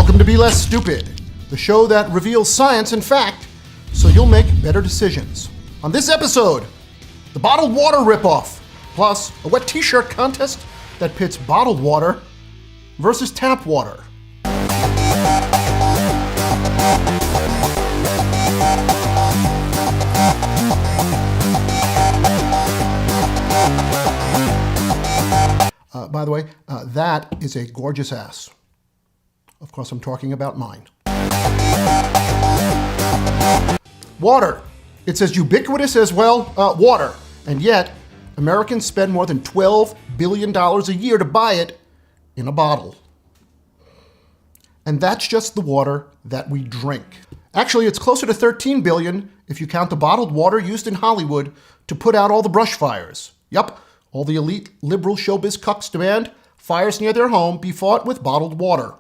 Welcome to Be Less Stupid, the show that reveals science and fact so you'll make better decisions. On this episode, the bottled water ripoff, plus a wet t-shirt contest that pits bottled water versus tap water. By the way, that is a gorgeous ass. Of course, I'm talking about mine. Water. It's as ubiquitous as, water. And yet, Americans spend more than $12 billion a year to buy it in a bottle. And that's just the water that we drink. Actually, it's closer to $13 billion if you count the bottled water used in Hollywood to put out all the brush fires. Yup, all the elite liberal showbiz cucks demand fires near their home be fought with bottled water.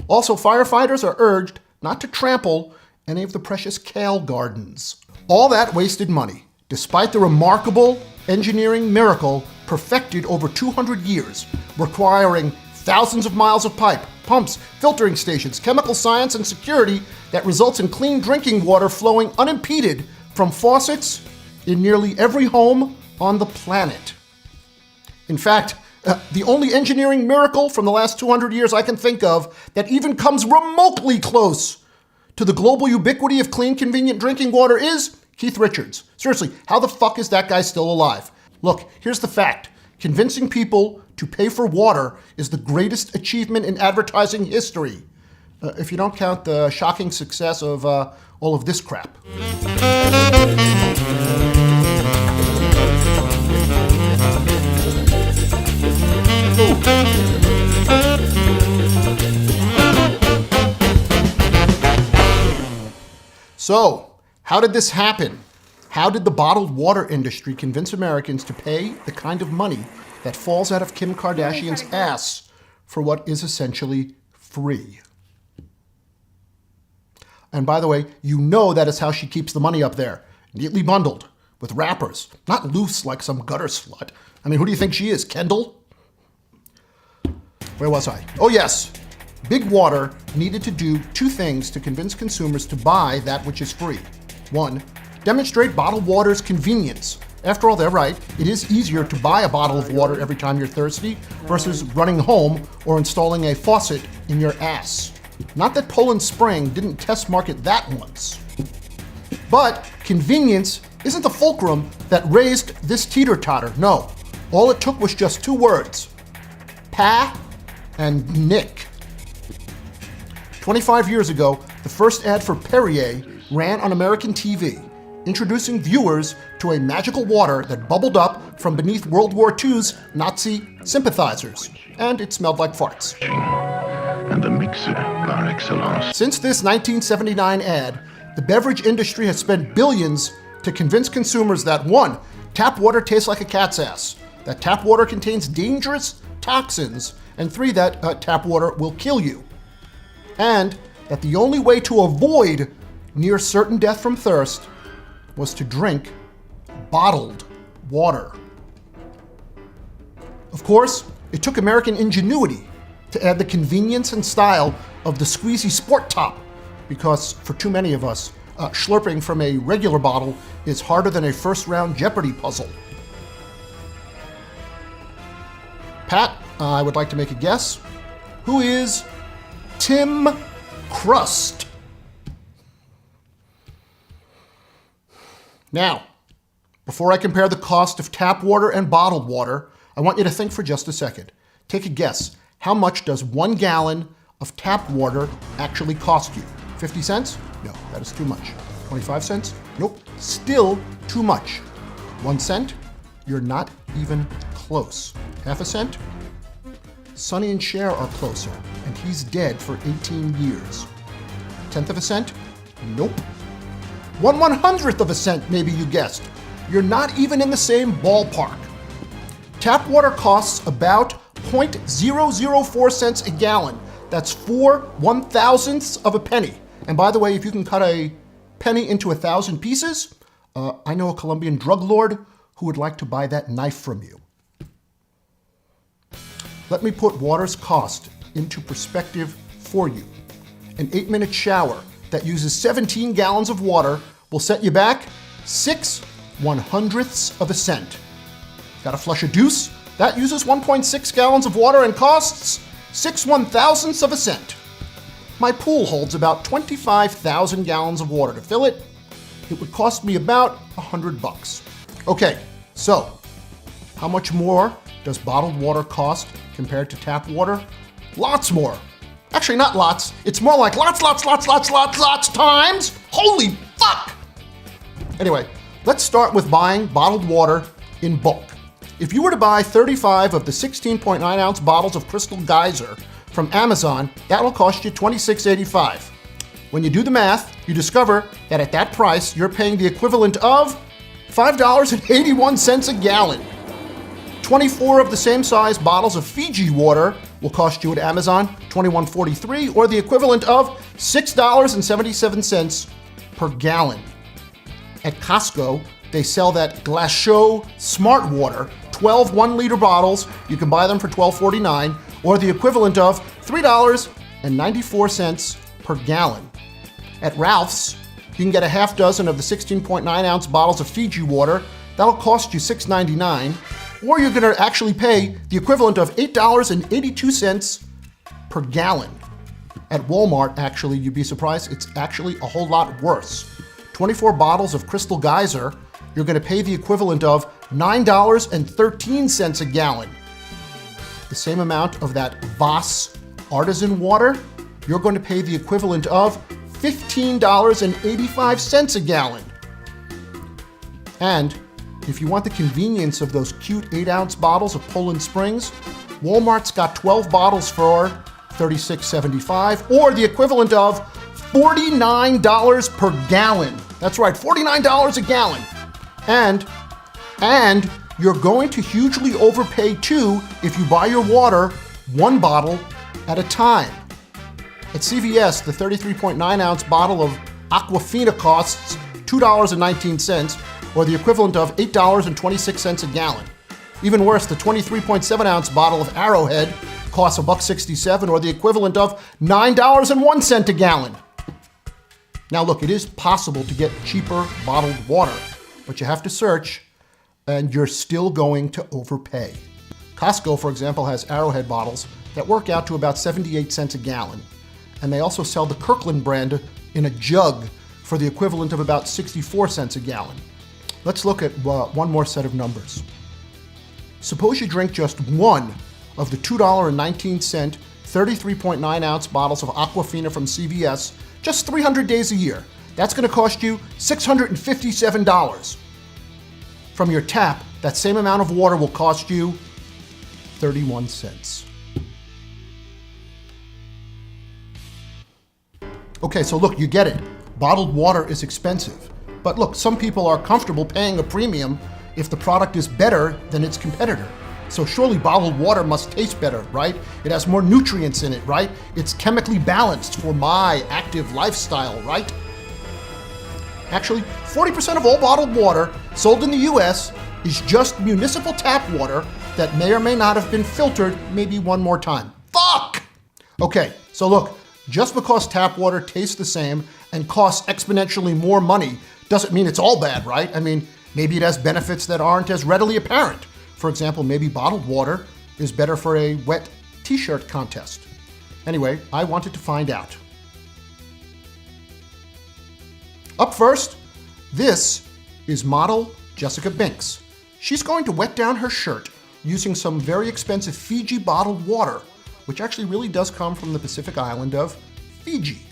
Also, firefighters are urged not to trample any of the precious kale gardens. All that wasted money, despite the remarkable engineering miracle perfected over 200 years, requiring thousands of miles of pipe, pumps, filtering stations, chemical science, and security that results in clean drinking water flowing unimpeded from faucets in nearly every home on the planet. In fact, the only engineering miracle from the last 200 years I can think of that even comes remotely close to the global ubiquity of clean, convenient drinking water is Keith Richards. Seriously, how the fuck is that guy still alive? Look, here's the fact. Convincing people to pay for water is the greatest achievement in advertising history, if you don't count the shocking success of all of this crap. So, how did this happen? How did the bottled water industry convince Americans to pay the kind of money that falls out of Kim Kardashian's ass for what is essentially free? And by the way, you know that is how she keeps the money up there, neatly bundled, with wrappers, not loose like some gutter slut. I mean, who do you think she is, Kendall? Where was I? Oh yes, Big Water needed to do two things to convince consumers to buy that which is free. One, demonstrate bottled water's convenience. After all, they're right. It is easier to buy a bottle of water every time you're thirsty versus running home or installing a faucet in your ass. Not that Poland Spring didn't test market that once. But convenience isn't the fulcrum that raised this teeter-totter. No, all it took was just two words. Pa and Nick. 25 years ago, the first ad for Perrier ran on American TV, introducing viewers to a magical water that bubbled up from beneath World War II's Nazi sympathizers, and it smelled like farts. And the mixer par excellence. Since this 1979 ad, the beverage industry has spent billions to convince consumers that 1, tap water tastes like a cat's ass, that tap water contains dangerous toxins, and 3, that tap water will kill you, and that the only way to avoid near certain death from thirst was to drink bottled water. Of course, it took American ingenuity to add the convenience and style of the squeezy sport top, because for too many of us, slurping from a regular bottle is harder than a first-round Jeopardy puzzle. Pat, I would like to make a guess. Who is Tim Crust? Now, before I compare the cost of tap water and bottled water, I want you to think for just a second. Take a guess. How much does 1 gallon of tap water actually cost you? 50 cents? No, that is too much. 25 cents? Nope, still too much. 1 cent? You're not even close. Half a cent? Sonny and Cher are closer, and he's dead for 18 years. 1/10 of a cent? Nope. 1/100th of a cent, maybe you guessed. You're not even in the same ballpark. Tap water costs about 0.004 cents a gallon. That's 4/1000ths of a penny. And by the way, if you can cut a penny into 1,000 pieces, I know a Colombian drug lord who would like to buy that knife from you. Let me put water's cost into perspective for you. an 8-minute shower that uses 17 gallons of water will set you back 6/100ths of a cent. Gotta flush a deuce? That uses 1.6 gallons of water and costs 6/1000ths of a cent. My pool holds about 25,000 gallons of water. To fill it, it would cost me about $100. Okay, so how much more does bottled water cost compared to tap water? Lots more. Actually, not lots. It's more like lots times. Holy fuck! Anyway, let's start with buying bottled water in bulk. If you were to buy 35 of the 16.9-ounce bottles of Crystal Geyser from Amazon, that'll cost you $26.85. When you do the math, you discover that at that price, you're paying the equivalent of $5.81 a gallon. 24 of the same size bottles of Fiji water will cost you at Amazon $21.43, or the equivalent of $6.77 per gallon. At Costco, they sell that Glacier Smart Water, 12 1-liter bottles. You can buy them for $12.49, or the equivalent of $3.94 per gallon. At Ralph's, you can get a half dozen of the 16.9-ounce bottles of Fiji water. That'll cost you $6.99, or you're going to actually pay the equivalent of $8.82 per gallon. At Walmart, actually, you'd be surprised, it's actually a whole lot worse. 24 bottles of Crystal Geyser, you're going to pay the equivalent of $9.13 a gallon. The same amount of that Voss artisan water, you're going to pay the equivalent of $15.85 a gallon. And if you want the convenience of those cute 8-ounce bottles of Poland Springs, Walmart's got 12 bottles for $36.75, or the equivalent of $49 per gallon. That's right, $49 a gallon. And you're going to hugely overpay too if you buy your water one bottle at a time. At CVS, the 33.9-ounce bottle of Aquafina costs $2.19, or the equivalent of $8.26 a gallon. Even worse, the 23.7-ounce bottle of Arrowhead costs $1.67, or the equivalent of $9.01 a gallon. Now look, it is possible to get cheaper bottled water, but you have to search, and you're still going to overpay. Costco, for example, has Arrowhead bottles that work out to about 78 cents a gallon. And they also sell the Kirkland brand in a jug for the equivalent of about 64 cents a gallon. Let's look at one more set of numbers. Suppose you drink just one of the $2.19 33.9-ounce bottles of Aquafina from CVS just 300 days a year. That's going to cost you $657. From your tap, that same amount of water will cost you 31 cents. Okay, so look, you get it. Bottled water is expensive. But look, some people are comfortable paying a premium if the product is better than its competitor. So surely bottled water must taste better, right? It has more nutrients in it, right? It's chemically balanced for my active lifestyle, right? Actually, 40% of all bottled water sold in the US is just municipal tap water that may or may not have been filtered maybe one more time. Fuck! Okay, so look, just because tap water tastes the same and costs exponentially more money doesn't mean it's all bad, right? I mean, maybe it has benefits that aren't as readily apparent. For example, maybe bottled water is better for a wet t-shirt contest. Anyway, I wanted to find out. Up first, this is model Jessica Binks. She's going to wet down her shirt using some very expensive Fiji bottled water, which actually really does come from the Pacific island of Fiji.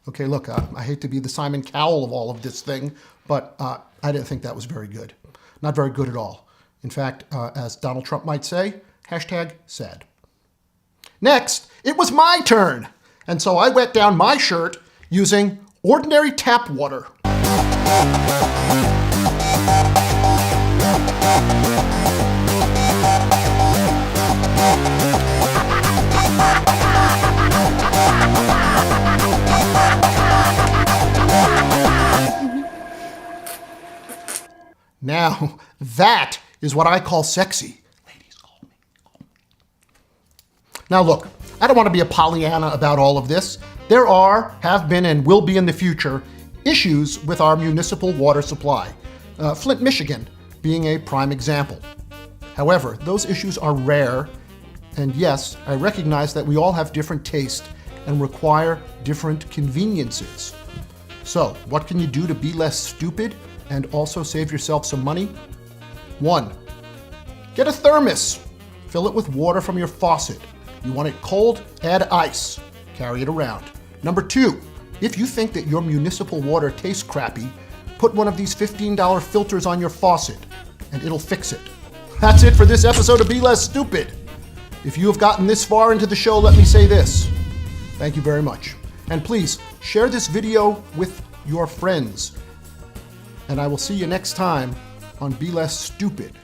Okay, look, I hate to be the Simon Cowell of all of this thing, but I didn't think that was very good. Not very good at all. In fact, as Donald Trump might say, hashtag sad. Next, it was my turn. And so I wet down my shirt using ordinary tap water. Now, that is what I call sexy. Ladies, call me. Now look, I don't want to be a Pollyanna about all of this. There are, have been, and will be in the future issues with our municipal water supply. Flint, Michigan being a prime example. However, those issues are rare, and yes, I recognize that we all have different tastes and require different conveniences. So, what can you do to be less stupid and also save yourself some money? 1. Get a thermos. Fill it with water from your faucet. You want it cold? Add ice. Carry it around. Number 2, if you think that your municipal water tastes crappy, put one of these $15 filters on your faucet, and it'll fix it. That's it for this episode of Be Less Stupid. If you have gotten this far into the show, let me say this. Thank you very much. And please, share this video with your friends. And I will see you next time on Be Less Stupid.